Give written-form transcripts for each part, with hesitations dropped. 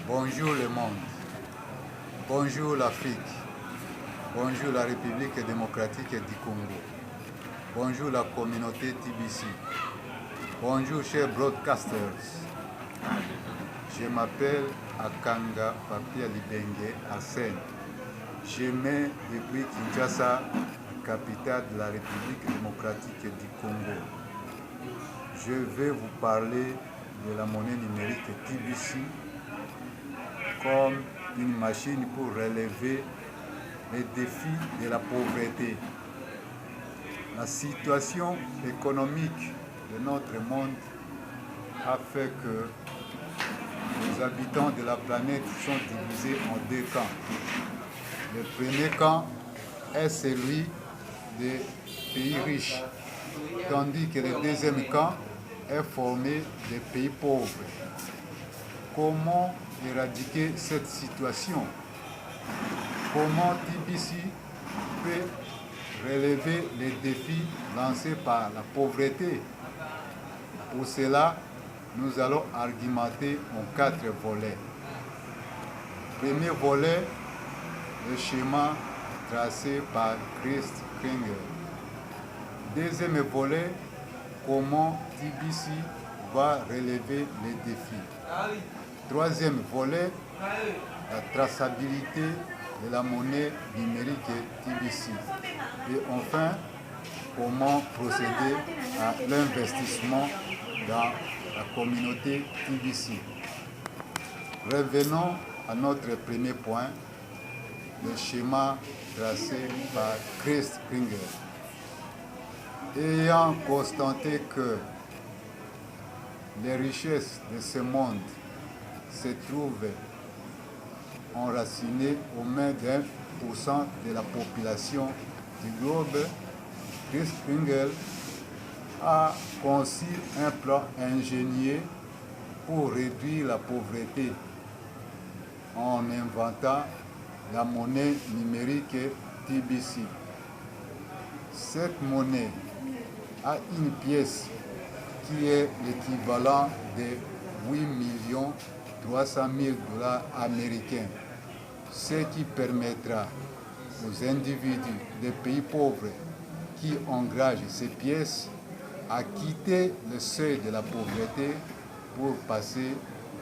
Bonjour le monde. Bonjour l'Afrique. Bonjour la République démocratique du Congo. Bonjour la communauté TBC. Bonjour chers broadcasters. Je m'appelle Akanga Papia Libenge Arsène. Je mets depuis Kinshasa, capitale de la République démocratique du Congo. Je vais vous parler de la monnaie numérique TBC comme une machine pour relever les défis de la pauvreté. La situation économique de notre monde a fait que les habitants de la planète sont divisés en deux camps. Le premier camp est celui des pays riches, tandis que le deuxième camp est formé des pays pauvres. Comment éradiquer cette situation? Comment TBC peut relever les défis lancés par la pauvreté? Pour cela, nous allons argumenter en 4 volets. Premier volet, le schéma tracé par Chris Kringer. Deuxième volet, comment TBC va relever les défis. Troisième volet, la traçabilité de la monnaie numérique TBC. Et enfin, comment procéder à l'investissement dans la communauté TBC. Revenons à notre premier point, le schéma tracé par Chris Kringer. Ayant constaté que les richesses de ce monde se trouvent enracinées aux mains d'1% de la population du globe, Chris Kringer a conçu un plan ingénieux pour réduire la pauvreté en inventant la monnaie numérique TBC. Cette monnaie a une pièce qui est l'équivalent de 8 300 000 $ américains, ce qui permettra aux individus des pays pauvres qui engagent ces pièces à quitter le seuil de la pauvreté pour passer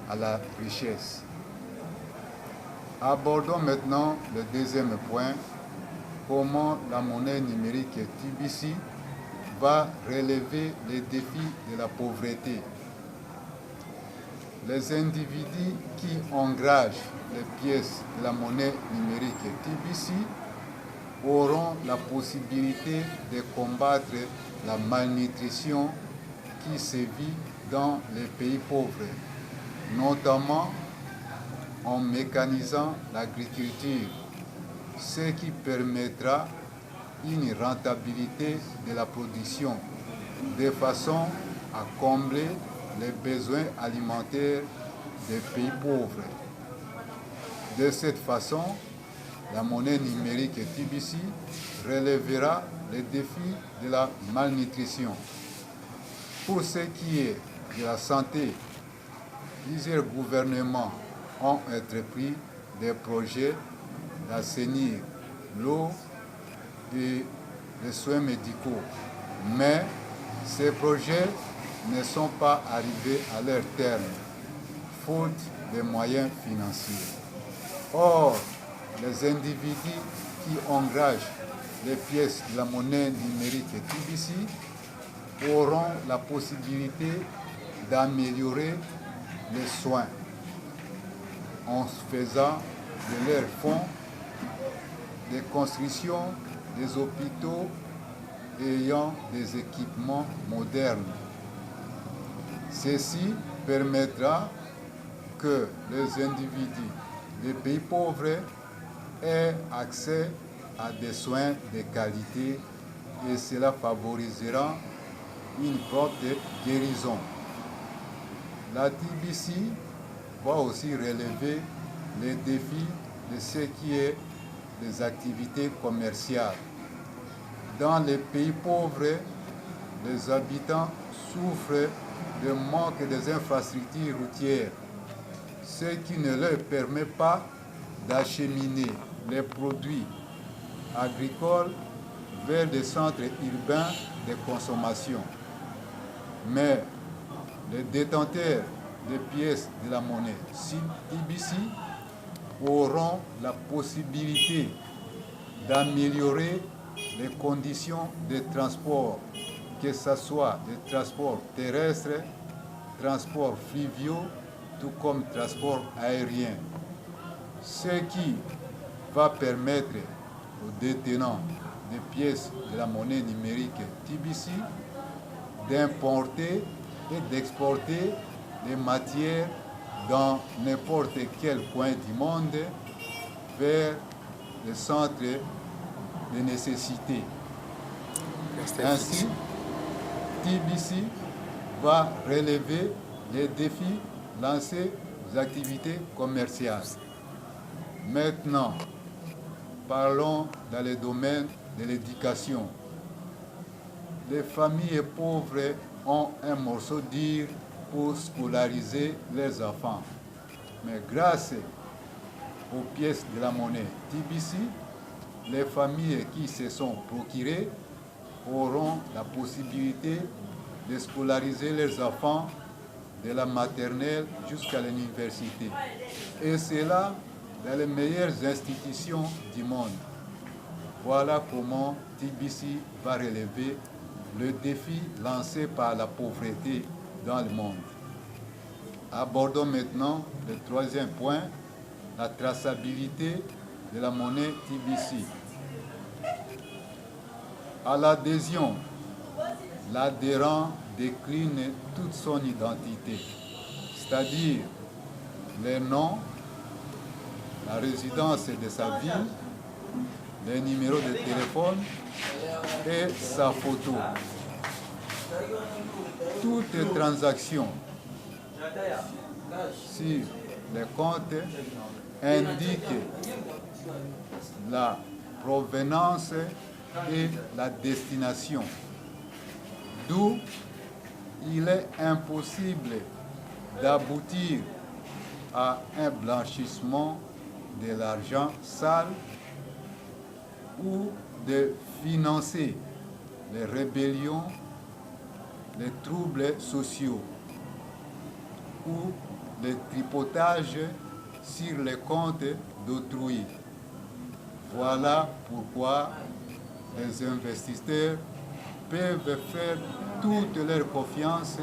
à la richesse. Abordons maintenant le deuxième point, comment la monnaie numérique TBC va relever les défis de la pauvreté. Les individus qui engagent les pièces de la monnaie numérique TBC auront la possibilité de combattre la malnutrition qui sévit dans les pays pauvres, notamment en mécanisant l'agriculture, ce qui permettra une rentabilité de la production, de façon à combler les besoins alimentaires des pays pauvres. De cette façon, la monnaie numérique TBC relèvera les défis de la malnutrition. Pour ce qui est de la santé, plusieurs gouvernements ont entrepris des projets d'assainir l'eau et les soins médicaux. Mais ces projets ne sont pas arrivés à leur terme, faute de moyens financiers. Or, les individus qui engagent les pièces de la monnaie numérique TBC auront la possibilité d'améliorer les soins en faisant de leurs fonds des constructions des hôpitaux ayant des équipements modernes. Ceci permettra que les individus des pays pauvres aient accès à des soins de qualité et cela favorisera une propre guérison. La TBC va aussi relever les défis de ce qui est des activités commerciales. Dans les pays pauvres, les habitants souffrent de manque des infrastructures routières, ce qui ne leur permet pas d'acheminer les produits agricoles vers des centres urbains de consommation. Mais les détenteurs des pièces de la monnaie TBC auront la possibilité d'améliorer les conditions de transport, que ce soit des transports terrestres, transports fluviaux, tout comme transport aérien, ce qui va permettre aux détenants des pièces de la monnaie numérique TBC d'importer et d'exporter des matières dans n'importe quel coin du monde vers les centres de nécessité. Ainsi, TBC va relever les défis lancés aux activités commerciales. Maintenant, parlons dans le domaine de l'éducation. Les familles pauvres ont un morceau d'île pour scolariser leurs enfants. Mais grâce aux pièces de la monnaie TBC, les familles qui se sont procurées auront la possibilité de scolariser leurs enfants de la maternelle jusqu'à l'université. Et cela dans les meilleures institutions du monde. Voilà comment TBC va relever le défi lancé par la pauvreté dans le monde. Abordons maintenant le troisième point, la traçabilité de la monnaie TBC. À l'adhésion, l'adhérent décline toute son identité, c'est-à-dire les noms, la résidence de sa ville, les numéros de téléphone et sa photo. Toute transaction sur les comptes indique la provenance et la destination, d'où il est impossible d'aboutir à un blanchissement de l'argent sale ou de financer les rébellions, les troubles sociaux ou le tripotage sur les comptes d'autrui. Voilà pourquoi les investisseurs peuvent faire toute leur confiance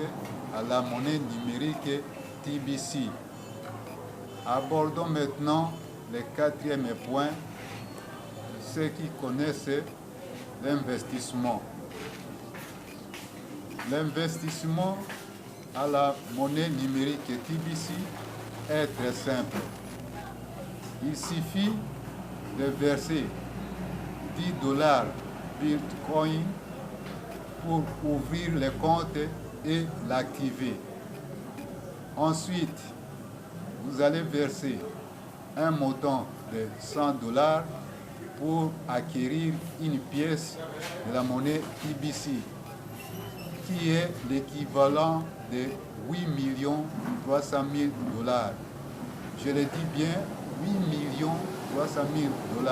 à la monnaie numérique TBC. Abordons maintenant le quatrième point, ceux qui connaissent l'investissement. L'investissement à la monnaie numérique TBC est très simple. Il suffit de verser $10 Bitcoin pour ouvrir le compte et l'activer. Ensuite, vous allez verser un montant de $100 pour acquérir une pièce de la monnaie TBC, qui est l'équivalent de 8 300 000 $. Je le dis bien, 8 300 000 $.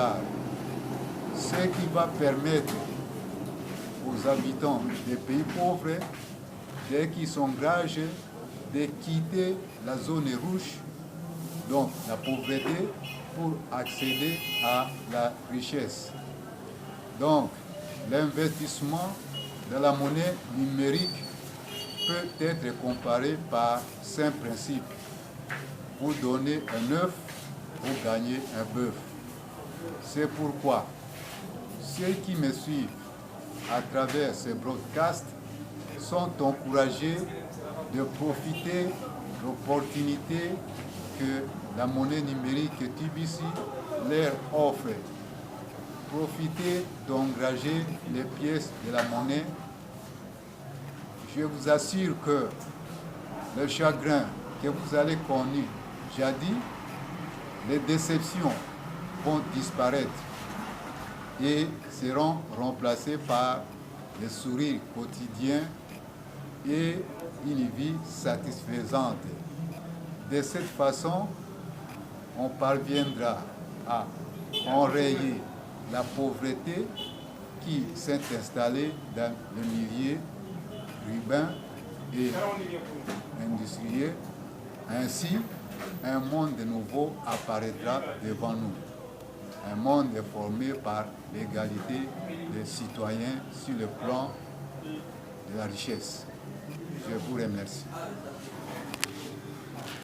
Ce qui va permettre aux habitants des pays pauvres, dès qu'ils s'engagent, de quitter la zone rouge, donc la pauvreté, pour accéder à la richesse. Donc, l'investissement dans la monnaie numérique peut être comparé par 5 principes. Pour donner un œuf, pour gagner un bœuf. C'est pourquoi ceux qui me suivent à travers ces broadcasts sont encouragés de profiter de l'opportunité que la monnaie numérique TBC leur offre. Profitez d'engager les pièces de la monnaie. Je vous assure que le chagrin que vous avez connu jadis, les déceptions vont disparaître et seront remplacées par des sourires quotidiens et une vie satisfaisante. De cette façon, on parviendra à enrayer la pauvreté qui s'est installée dans le milieu urbain et industriel. Ainsi, un monde nouveau apparaîtra devant nous. Un monde formé par l'égalité des citoyens sur le plan de la richesse. Je vous remercie.